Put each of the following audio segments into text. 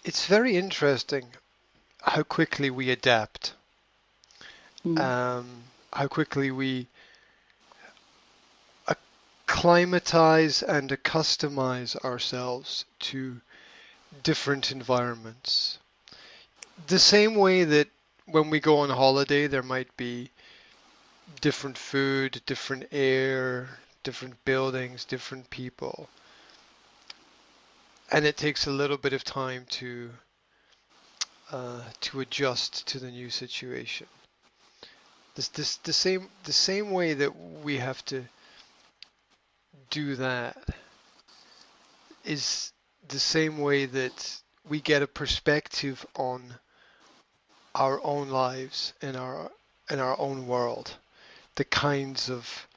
it's very interesting how quickly we adapt, Mm. how quickly we acclimatize and accustomize ourselves to different environments. The same way that when we go on holiday, there might be different food, different air, different buildings, different people, and it takes a little bit of time to adjust to the new situation. The same way that we have to do that is the same way that we get a perspective on our own lives and our own world, the kinds of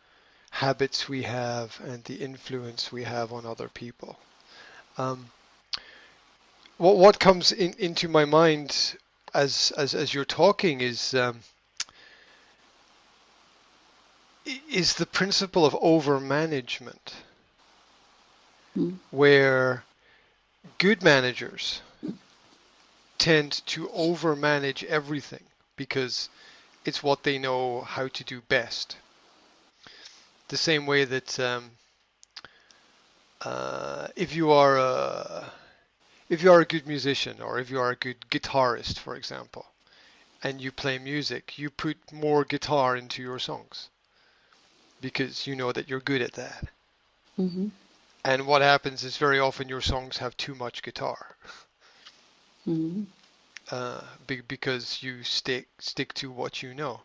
habits we have and the influence we have on other people. Um, what comes into my mind as you're talking is the principle of overmanagement, Mm. where good managers tend to overmanage everything because it's what they know how to do best. The same way that if you are a good musician or if you are a good guitarist, for example, and you play music, you put more guitar into your songs because you know that you're good at that. Mm-hmm. And what happens is very often your songs have too much guitar Mm-hmm. because you stick to what you know.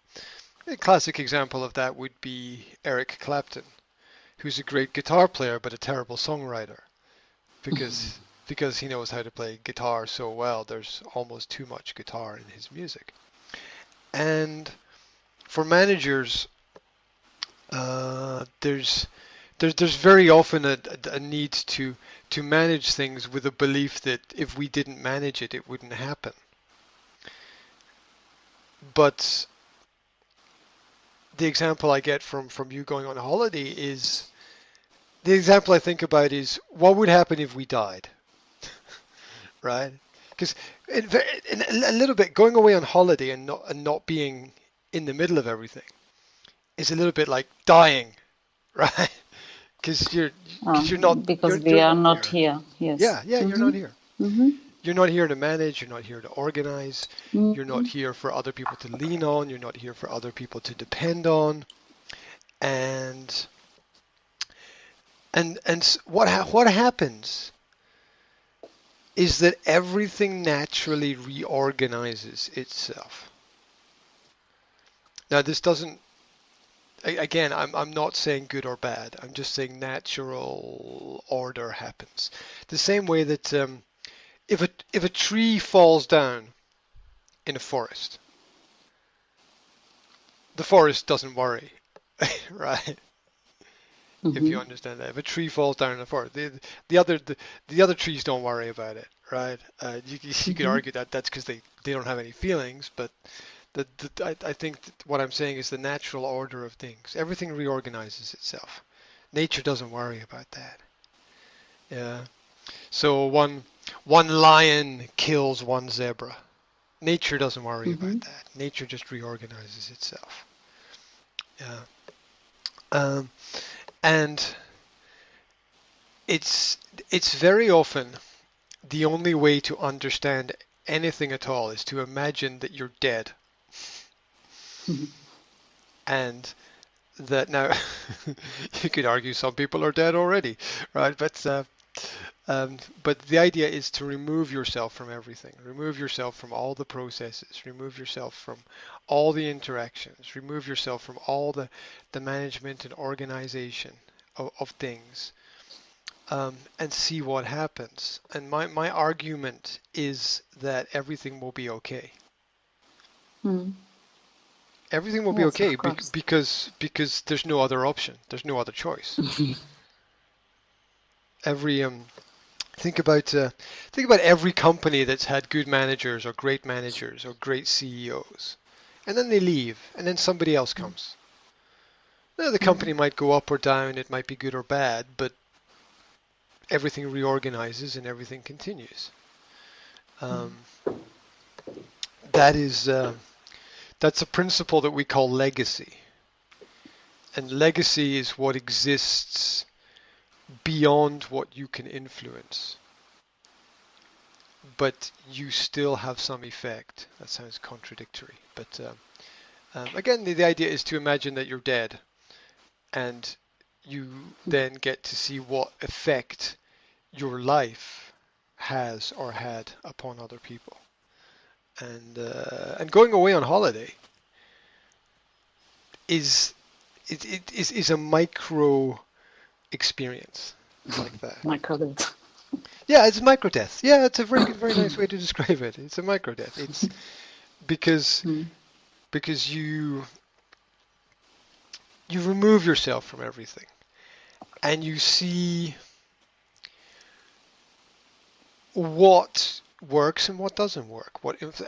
A classic example of that would be Eric Clapton, who's a great guitar player but a terrible songwriter because he knows how to play guitar so well. There's almost too much guitar in his music. And for managers, there's very often a need to manage things with a belief that if we didn't manage it, it wouldn't happen. But the example I get from you going on a holiday is the example I think about is what would happen if we died, right? Because in a little bit going away on holiday and not being in the middle of everything is a little bit like dying, right? Because you're Uh, because you're not because we you're are not not here. here. Yes. Yeah, you're Mm-hmm. not here. Mm-hmm. You're not here to manage, you're not here to organize, you're not Mm-hmm. here for other people to lean on, you're not here for other people to depend on. And what happens is that everything naturally reorganizes itself. Now this doesn't again, I'm not saying good or bad. I'm just saying natural order happens. The same way that if a tree falls down in a forest, the forest doesn't worry, right? If you Mm-hmm. understand that, if a tree falls down in the forest, the other trees don't worry about it, right? You could Mm-hmm. argue that that's because they don't have any feelings, but I think that what I'm saying is the natural order of things. Everything reorganizes itself. Nature doesn't worry about that. Yeah. So one lion kills one zebra. Nature doesn't worry Mm-hmm. about that. Nature just reorganizes itself. Yeah. Um, and it's it's very often the only way to understand anything at all is to imagine that you're dead Mm-hmm. and that now you could argue some people are dead already, right? But the idea is to remove yourself from everything, remove yourself from all the processes, remove yourself from all the interactions, remove yourself from all the management and organization of things, and see what happens. And my argument is that everything will be okay. Mm. Everything will be Yes, okay of course. because there's no other option. There's no other choice. Every think about every company that's had good managers or great CEOs, and then they leave, and then somebody else comes. Now the Mm-hmm. company might go up or down, it might be good or bad, but everything reorganizes and everything continues. Mm. Um, that is that's a principle that we call legacy, and legacy is what exists beyond what you can influence, but you still have some effect. That sounds contradictory, but again, the idea is to imagine that you're dead, and you then get to see what effect your life has or had upon other people. And going away on holiday is is a micro experience like that. Microbit. Yeah, it's micro death. Yeah, it's a very good, very nice way to describe it. It's a micro death. It's because Mm. because you remove yourself from everything and you see what works and what doesn't work.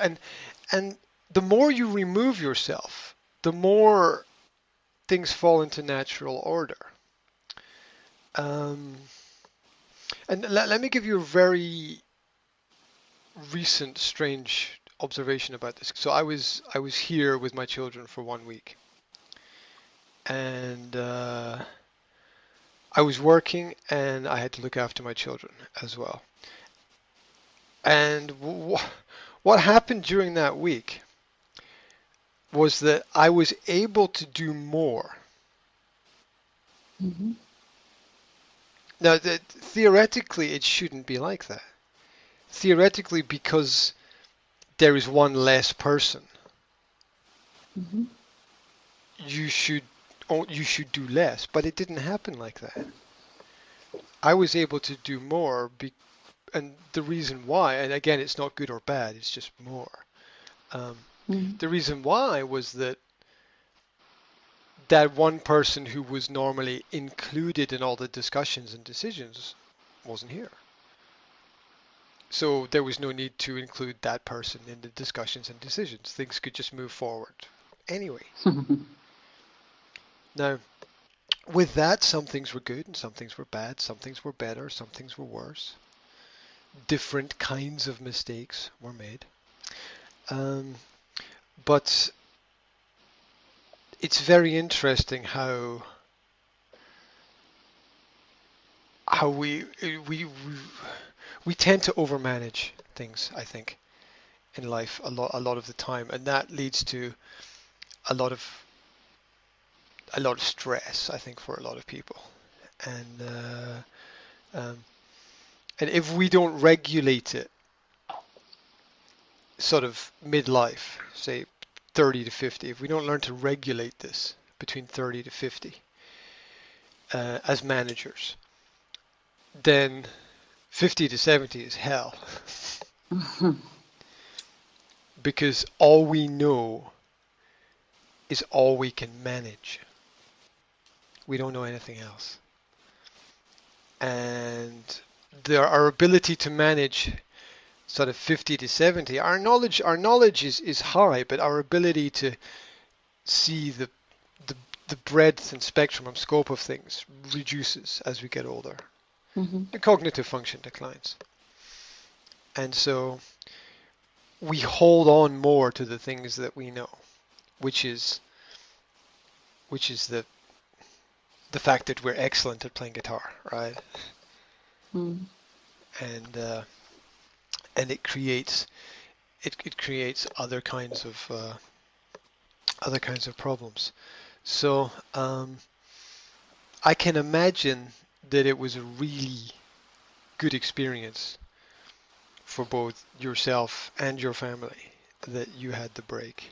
And the more you remove yourself, the more things fall into natural order. Um, and let me give you a very recent strange observation about this. So I was here with my children for 1 week, and I was working, and I had to look after my children as well. And what happened during that week was that I was able to do more. Mhm. Now, theoretically, it shouldn't be like that. Theoretically, because there is one less person, Mhm. you should you should do less, but it didn't happen like that. I was able to do more, and the reason why, and again, it's not good or bad, it's just more. Um, Mhm. the reason why was that one person who was normally included in all the discussions and decisions wasn't here. So there was no need to include that person in the discussions and decisions. Things could just move forward anyway. Now, with that, some things were good and some things were bad, some things were better, some things were worse. Different kinds of mistakes were made. Um, but it's very interesting how we tend to overmanage things, I think, in life a lot of the time, and that leads to a lot of a lot of stress, I think, for a lot of people. And um, and if we don't regulate it, sort of midlife, say 30 to 50, if we don't learn to regulate this between 30 to 50 as managers, then 50 to 70 is hell Mhm. because all we know is all we can manage. We don't know anything else. And our ability to manage sort of 50 to 70, our knowledge is high, but our ability to see the, the breadth and spectrum and scope of things reduces as we get older. Mhm. The cognitive function declines. And so we hold on more to the things that we know, which is the fact that we're excellent at playing guitar, right? Mhm. And and it creates other kinds of problems. So I can imagine that it was a really good experience for both yourself and your family that you had the break.